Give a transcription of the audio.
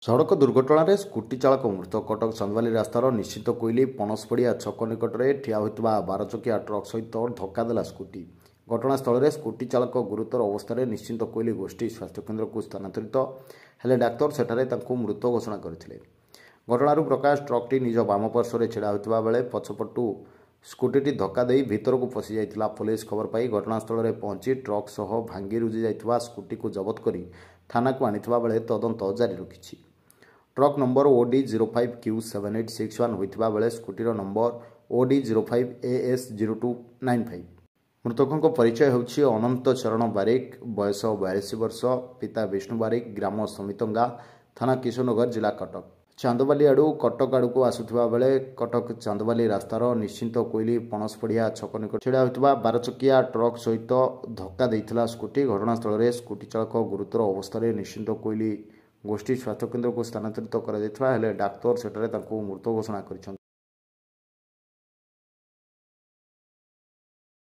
सड़क दुर्घटना स्कूटी चालक मृत कटक चांदवाली रास्तार निश्चित कोइली पणसपड़िया छक निकट में ठिया होता 12 चकिया ट्रक सहित धक्का देला स्कूटी। घटनास्थल में स्कूटी चालक गुरुतर अवस्था निश्चित कोइली गोष्ठी स्वास्थ्य केन्द्र को स्थानांतरित हेले डाक्तर सेठारे तांको मृत घोषणा करथिले। घटनार प्रकाश ट्रकटी निज बाम पार्श्व छेड़ा होता बेले पछपटू स्कूटी धक्का दे भीतर को पशि जाइतिला। पुलिस खबर पाई घटनास्थल में पहुंची ट्रक सह भांगी रुजी जाइतिबा स्कूटी को जबत करी थाना को आनिथिबा बेले तदंत जारी रखिछि। ट्रक नंबर OD05Q7861 होइतिबा बेले स्कूटीर नंबर OD05AS0295। मृतकों परिचय होछि अनंत चरण बारिक, बयस 42 वर्ष, पिता विष्णु बारिक, ग्राम समितंगा, थाना किशोरनगर, जिला कटक। चांदवाली आड़ू कटक आड़ को आसुथिबा बेले कटक चांदवाली रास्तार निश्चिंत कोइली पणसपड़िया छक निकट छेड़ा होइतिबा 12 चकिया ट्रक सहित धक्का देइथिला स्कूटी। घटनास्थल में स्कूटी चालक गुरुतर अवस्था निश्चिंत कोइली गोष्ठी स्वास्थ्य केन्द्र को स्थानांतरित कर डाक्तर सेठारे मृत घोषणा कर।